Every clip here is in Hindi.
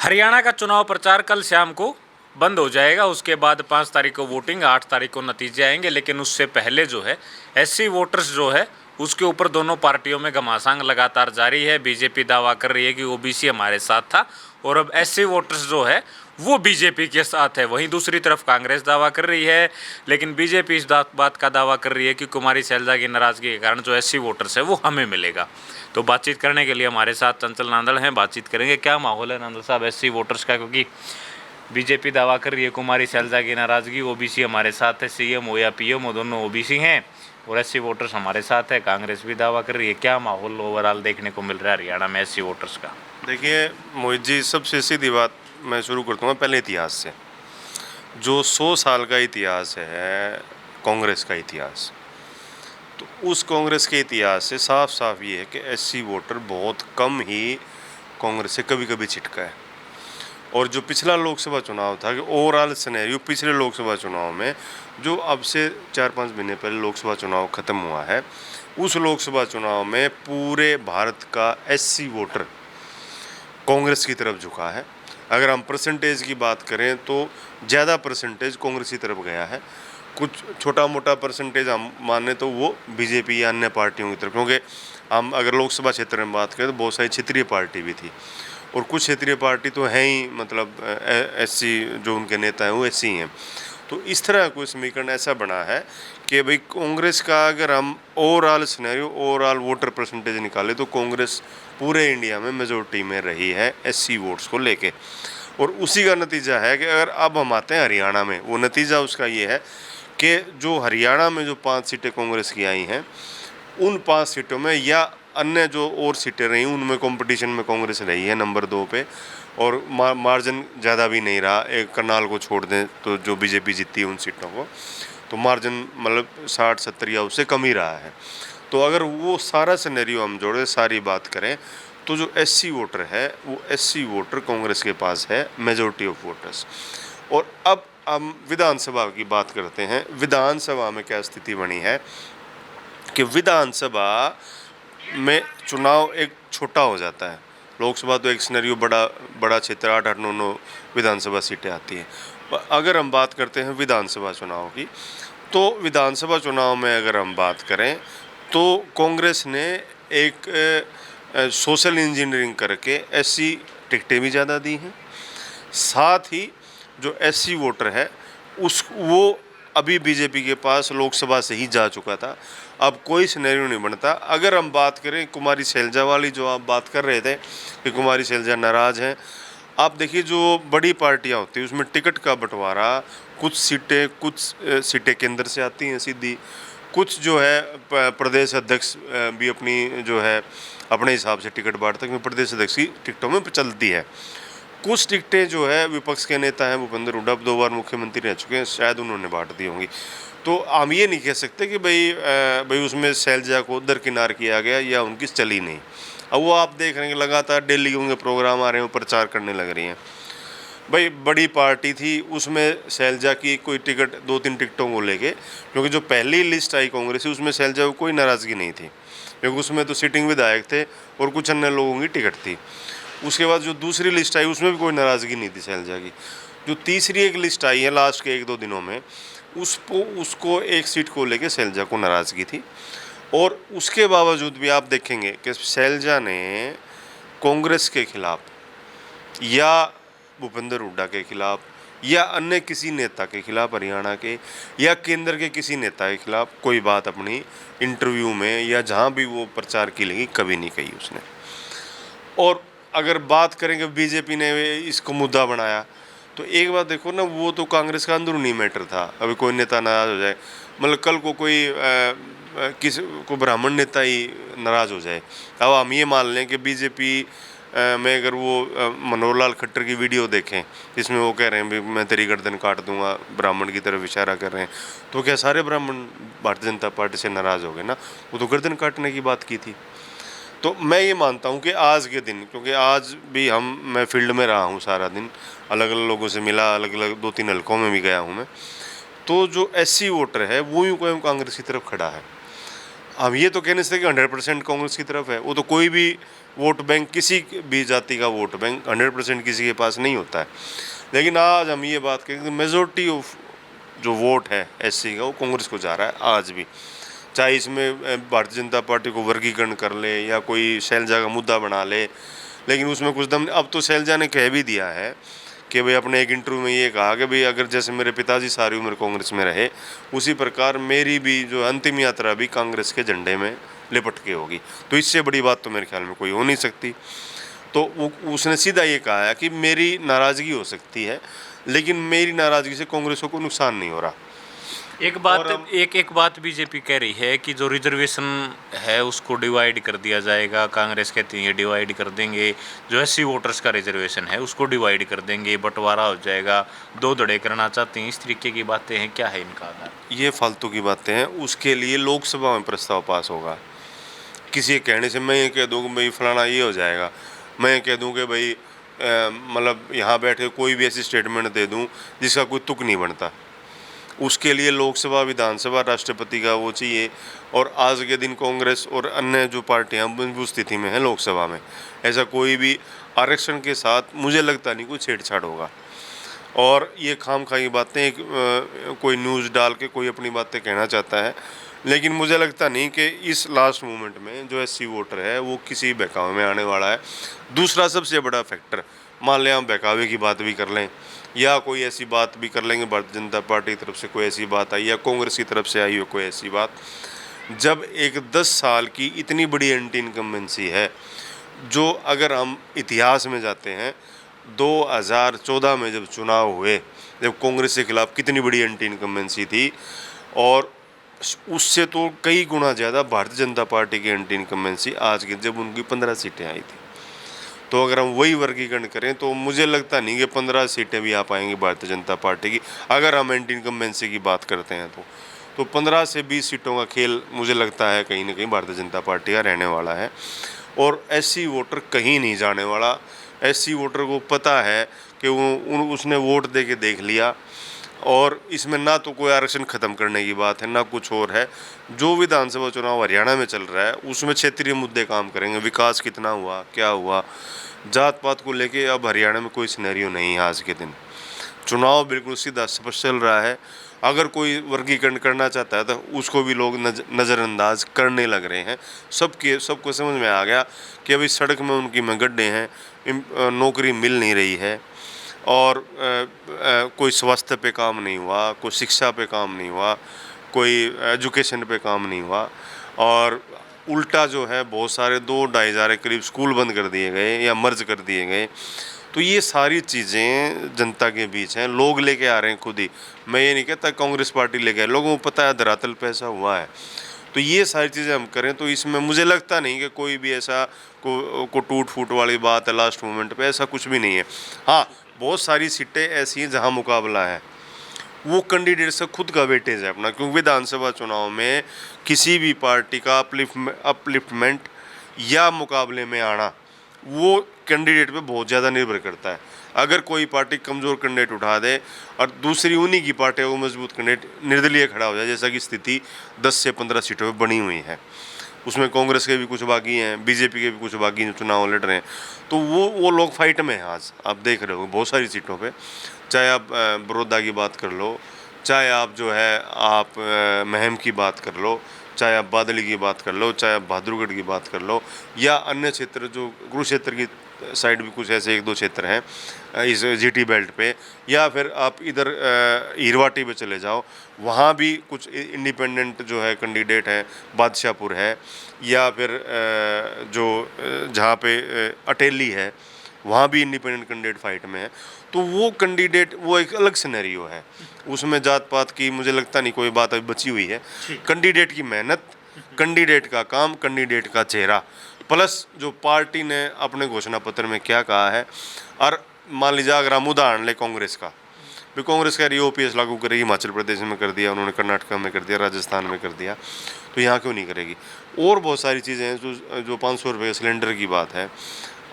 हरियाणा का चुनाव प्रचार कल शाम को बंद हो जाएगा। उसके बाद 5 तारीख को वोटिंग, 8 तारीख को नतीजे आएंगे। लेकिन उससे पहले जो है एससी वोटर्स जो है उसके ऊपर दोनों पार्टियों में घमासान लगातार जारी है। बीजेपी दावा कर रही है कि ओबीसी हमारे साथ था और अब एससी वोटर्स जो है वो बीजेपी के साथ है। वहीं दूसरी तरफ कांग्रेस दावा कर रही है, लेकिन बीजेपी इस बात का दावा कर रही है कि कुमारी शैलजा की नाराजगी के कारण जो एससी वोटर्स है वो हमें मिलेगा। तो बातचीत करने के लिए हमारे साथ चंचल नांदल हैं। बातचीत करेंगे क्या माहौल है नांदल साहब एससी वोटर्स का, क्योंकि बीजेपी दावा कर रही है कुमारी शैलजा की नाराजगी, ओबीसी हमारे साथ है, सीएम हो या पीएम हो दोनों ओबीसी हैं और एससी वोटर्स हमारे साथ है। कांग्रेस भी दावा कर रही है। क्या माहौल ओवरऑल देखने को मिल रहा है हरियाणा में एससी वोटर्स का? देखिए मोहित जी, सबसे सीधी बात मैं शुरू करता हूँ पहले इतिहास से। जो 100 साल का इतिहास है कांग्रेस का इतिहास, तो उस कांग्रेस के इतिहास से साफ साफ ये है कि एससी वोटर बहुत कम ही कांग्रेस से कभी कभी छिटका है। और जो पिछला लोकसभा चुनाव था कि ओवरऑल सिनेरियो पिछले लोकसभा चुनाव में, जो अब से 4-5 महीने पहले लोकसभा चुनाव ख़त्म हुआ है, उस लोकसभा चुनाव में पूरे भारत का एससी वोटर कांग्रेस की तरफ झुका है। अगर हम परसेंटेज की बात करें तो ज़्यादा परसेंटेज कांग्रेस की तरफ गया है। कुछ छोटा मोटा परसेंटेज हम माने तो वो बीजेपी या अन्य पार्टियों की तरफ, क्योंकि हम अगर लोकसभा क्षेत्र में बात करें तो बहुत सारी क्षेत्रीय पार्टी भी थी और कुछ क्षेत्रीय पार्टी तो हैं ही, मतलब एससी जो उनके नेता हैं वो एससी हैं। तो इस तरह कोई समीकरण ऐसा बना है कि भाई कांग्रेस का अगर हम overall scenario, overall voter percentage निकालें तो कांग्रेस पूरे इंडिया में मेजोरिटी में रही है एससी वोट्स को लेके। और उसी का नतीजा है कि अगर अब हम आते हैं हरियाणा में, वो नतीजा उसका ये है कि जो हरियाणा में जो 5 सीटें कांग्रेस की आई हैं, उन 5 सीटों में या अन्य जो और सीटें रही उनमें कंपटीशन में कांग्रेस रही है नंबर 2 पे, और मार्जिन ज़्यादा भी नहीं रहा। एक करनाल को छोड़ दें तो जो बीजेपी जीती है उन सीटों को, तो मार्जिन मतलब 60-70 या उससे कम ही रहा है। तो अगर वो सारा सिनेरियो हम जोड़े, सारी बात करें, तो जो एससी वोटर है वो एससी वोटर कांग्रेस के पास है, मेजोरिटी ऑफ वोटर्स। और अब हम विधानसभा की बात करते हैं। विधानसभा में क्या स्थिति बनी है कि विधानसभा में चुनाव एक छोटा हो जाता है। लोकसभा तो एक सिनेरियो बड़ा क्षेत्र, 8-9 विधानसभा सीटें आती हैं। अगर हम बात करते हैं विधानसभा चुनाव की, तो विधानसभा चुनाव में अगर हम बात करें तो कांग्रेस ने एक सोशल इंजीनियरिंग करके एससी टिकटें भी ज़्यादा दी हैं। साथ ही जो एससी वोटर है वो अभी बीजेपी के पास लोकसभा से ही जा चुका था। अब कोई सिनेरियो नहीं बनता। अगर हम बात करें कुमारी शैलजा वाली, जो आप बात कर रहे थे कि कुमारी शैलजा नाराज़ हैं, आप देखिए जो बड़ी पार्टियां होती हैं उसमें टिकट का बंटवारा, कुछ सीटें केंद्र से आती हैं सीधी, कुछ जो है प्रदेश अध्यक्ष भी अपनी जो है अपने हिसाब से टिकट बांटते हैं, प्रदेश अध्यक्ष की टिकटों में चलती है। कुछ टिकटें जो है विपक्ष के नेता हैं भूपेंद्र हुड्डा 2 बार मुख्यमंत्री रह चुके हैं, शायद उन्होंने बांट दी होंगी। तो हम ये नहीं कह सकते कि भाई उसमें शैलजा को दरकिनार किया गया या उनकी चली नहीं। अब वो आप देख रहे हैं कि लगातार दिल्ली उनके प्रोग्राम आ रहे हैं, प्रचार करने लग रही हैं। भाई बड़ी पार्टी थी, उसमें शैलजा की कोई टिकट 2-3 टिकटों को लेके, क्योंकि जो पहली लिस्ट आई कांग्रेस की उसमें शैलजा को कोई नाराज़गी नहीं थी, क्योंकि उसमें तो सिटिंग विधायक थे और कुछ अन्य लोगों की टिकट थी। उसके बाद जो दूसरी लिस्ट आई उसमें भी कोई नाराज़गी नहीं थी शैलजा की। जो तीसरी एक लिस्ट आई है लास्ट के 1-2 दिनों में, उसको एक सीट को लेके शैलजा को नाराज़गी थी। और उसके बावजूद भी आप देखेंगे कि शैलजा ने कांग्रेस के खिलाफ या भूपेंद्र हुड्डा के खिलाफ या अन्य किसी नेता के खिलाफ, हरियाणा के या केंद्र के किसी नेता के खिलाफ कोई बात अपनी इंटरव्यू में या जहाँ भी वो प्रचार की लगी कभी नहीं कही उसने। और अगर बात करेंगे बीजेपी ने इसको मुद्दा बनाया, तो एक बात देखो ना, वो तो कांग्रेस का अंदरूनी मैटर था। अभी कोई नेता नाराज़ हो जाए, मतलब कल को कोई किसी को ब्राह्मण नेता ही नाराज़ हो जाए, अब हम ये मान लें कि बीजेपी में अगर वो मनोहर लाल खट्टर की वीडियो देखें जिसमें वो कह रहे हैं मैं तेरी गर्दन काट दूंगा, ब्राह्मण की तरफ इशारा कर रहे हैं, तो क्या सारे ब्राह्मण भारतीय जनता पार्टी से नाराज़ हो गए ना? वो तो गर्दन काटने की बात की थी। तो मैं ये मानता हूँ कि आज के दिन, क्योंकि आज भी मैं फील्ड में रहा हूँ सारा दिन, अलग अलग लोगों से मिला, अलग अलग 2-3 हलकों में भी गया हूँ मैं, तो जो एससी वोटर है वो यूँ कोई कांग्रेस की तरफ खड़ा है। हम ये तो कह नहीं सकते कि 100% कांग्रेस की तरफ है। वो तो कोई भी वोट बैंक किसी भी जाति का वोट बैंक 100% किसी के पास नहीं होता है। लेकिन आज हम ये बात करें कि मेजोरिटी ऑफ जो वोट है एससी का वो कांग्रेस को जा रहा है आज भी, चाहे इसमें भारतीय जनता पार्टी को वर्गीकरण कर ले या कोई शैलजा का मुद्दा बना ले, लेकिन उसमें कुछ दम। अब तो शैलजा ने कह भी दिया है कि भाई अपने एक इंटरव्यू में ये कहा कि भाई अगर जैसे मेरे पिताजी सारी उम्र कांग्रेस में रहे उसी प्रकार मेरी भी जो अंतिम यात्रा भी कांग्रेस के झंडे में लिपट के होगी। तो इससे बड़ी बात तो मेरे ख्याल में कोई हो नहीं सकती। तो उसने सीधा ये कहा है कि मेरी नाराज़गी हो सकती है लेकिन मेरी नाराज़गी से कांग्रेस को कोई नुकसान नहीं हो रहा। एक बात बीजेपी कह रही है कि जो रिजर्वेशन है उसको डिवाइड कर दिया जाएगा। कांग्रेस कहती है डिवाइड कर देंगे, जो एससी वोटर्स का रिजर्वेशन है उसको डिवाइड कर देंगे, बंटवारा हो जाएगा, दो धड़े करना चाहते हैं। इस तरीके की बातें हैं, क्या है इनका आधार? ये फालतू की बातें हैं। उसके लिए लोकसभा में प्रस्ताव पास होगा। किसी के कहने से मैं ये कह दूँ कि भाई फलाना ये हो जाएगा, मैं ये कह दूँ कि भाई मतलब यहाँ बैठे कोई भी ऐसी स्टेटमेंट दे दूँ जिसका कोई तुक नहीं बनता। उसके लिए लोकसभा, विधानसभा, राष्ट्रपति का वो चाहिए। और आज के दिन कांग्रेस और अन्य जो पार्टियां मजबूत स्थिति में हैं लोकसभा में, ऐसा कोई भी आरक्षण के साथ मुझे लगता नहीं कोई छेड़छाड़ होगा। और ये खामखा बातें कोई न्यूज़ डाल के कोई अपनी बातें कहना चाहता है, लेकिन मुझे लगता नहीं कि इस लास्ट मोमेंट में जो एससी वोटर है वो किसी बहकावे में आने वाला है। दूसरा सबसे बड़ा फैक्टर, मान लें हम बहकावे की बात भी कर लें या कोई ऐसी बात भी कर लेंगे, भारतीय जनता पार्टी की तरफ से कोई ऐसी बात आई या कांग्रेस की तरफ से आई हो कोई ऐसी बात, जब एक 10 साल की इतनी बड़ी एंटी इनकम्बेंसी है, जो अगर हम इतिहास में जाते हैं 2014 में जब चुनाव हुए, जब कांग्रेस के खिलाफ कितनी बड़ी एंटी इनकम्बेंसी थी, और उससे तो कई गुना ज़्यादा भारतीय जनता पार्टी की एंटी इनकम्बेंसी आज की, जब उनकी 15 सीटें आई थी। तो अगर हम वही वर्गीकरण करें तो मुझे लगता नहीं कि 15 सीटें भी आ पाएंगी भारतीय जनता पार्टी की, अगर हम एंटी इनकम्बेंसी की बात करते हैं तो 15 से 20 सीटों का खेल मुझे लगता है कहीं ना कहीं भारतीय जनता पार्टी का रहने वाला है। और एससी वोटर कहीं नहीं जाने वाला। एससी वोटर को पता है कि उसने वोट दे के देख लिया, और इसमें ना तो कोई आरक्षण ख़त्म करने की बात है ना कुछ और है। जो विधानसभा चुनाव हरियाणा में चल रहा है उसमें क्षेत्रीय मुद्दे काम करेंगे, विकास कितना हुआ, क्या हुआ। जात पात को लेके अब हरियाणा में कोई सिनेरियो नहीं है। आज के दिन चुनाव बिल्कुल सीधा स्पष्ट चल रहा है। अगर कोई वर्गीकरण करना चाहता है तो उसको भी लोग नज़रअंदाज करने लग रहे हैं। सबको समझ में आ गया कि अभी सड़क में उनकी में गड्ढे हैं, नौकरी मिल नहीं रही है, और कोई स्वास्थ्य पे काम नहीं हुआ, कोई शिक्षा पे काम नहीं हुआ, कोई एजुकेशन पे काम नहीं हुआ, और उल्टा जो है बहुत सारे 2-2.5 हज़ार करीब स्कूल बंद कर दिए गए या मर्ज कर दिए गए। तो ये सारी चीज़ें जनता के बीच हैं, लोग लेके आ रहे हैं खुद ही। मैं ये नहीं कहता कांग्रेस पार्टी लेके आए, लोगों को पता है धरातल पे ऐसा हुआ है। तो ये सारी चीज़ें हम करें तो इसमें मुझे लगता नहीं कि कोई भी ऐसा को टूट फूट वाली बात है लास्ट मोमेंट पे, ऐसा कुछ भी नहीं है। हाँ, बहुत सारी सीटें ऐसी हैं जहाँ मुकाबला है, वो कैंडिडेट से खुद का वेटेज है अपना, क्योंकि विधानसभा चुनाव में किसी भी पार्टी का अपलिफ्टमेंट या मुकाबले में आना वो कैंडिडेट पे बहुत ज़्यादा निर्भर करता है। अगर कोई पार्टी कमज़ोर कैंडिडेट उठा दे और दूसरी उन्हीं की पार्टी को मजबूत कैंडिडेट निर्दलीय खड़ा हो जाए, जैसा कि स्थिति 10 से 15 सीटों पर बनी हुई है, उसमें कांग्रेस के भी कुछ बागी हैं, बीजेपी के भी कुछ बागी चुनाव लड़ रहे हैं, तो वो लोग फाइट में हैं। आज आप देख रहे हो बहुत सारी सीटों पे, चाहे आप बड़ौदा की बात कर लो, चाहे आप जो है आप महम की बात कर लो, चाहे आप बादली की बात कर लो, चाहे आप बहादुरगढ़ की बात कर लो, या अन्य क्षेत्र जो कुरुक्षेत्र की साइड भी कुछ ऐसे 1-2 क्षेत्र हैं इस जीटी बेल्ट पे, या फिर आप इधर हिरवाटी पे चले जाओ, वहाँ भी कुछ इंडिपेंडेंट जो है कैंडिडेट हैं, बादशाहपुर है, या फिर जो जहाँ पे अटेली है वहाँ भी इंडिपेंडेंट कैंडिडेट फाइट में है। तो वो कैंडिडेट वो एक अलग सिनेरियो है, उसमें जात पात की मुझे लगता नहीं कोई बात अभी बची हुई है। कैंडिडेट की मेहनत, कैंडिडेट का काम, कैंडिडेट का चेहरा, प्लस जो पार्टी ने अपने घोषणा पत्र में क्या कहा है। और मान लीजिए अगर हम उदाहरण लें कांग्रेस का, भी कांग्रेस कह रही है ओपीएस लागू करेगी, हिमाचल प्रदेश में कर दिया उन्होंने, कर्नाटक में कर दिया, राजस्थान में कर दिया, तो यहाँ क्यों नहीं करेगी। और बहुत सारी चीज़ें हैं जो 500 रुपये सिलेंडर की बात है,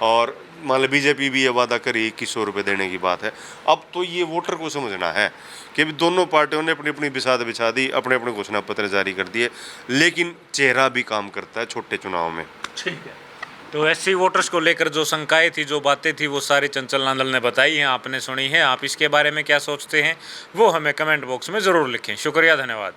और मान लो बीजेपी भी ये वादा करी 2100 रुपये देने की बात है। अब तो ये वोटर को समझना है कि दोनों पार्टियों ने अपनी अपनी बिसात बिछा दी, अपने अपने घोषणा पत्र जारी कर दिए, लेकिन चेहरा भी काम करता है छोटे चुनाव में। ठीक है। तो एससी वोटर्स को लेकर जो शंकाएं थी, जो बातें थी, वो सारी चंचल नांदल ने बताई हैं, आपने सुनी है। आप इसके बारे में क्या सोचते हैं वो हमें कमेंट बॉक्स में ज़रूर लिखें। शुक्रिया, धन्यवाद।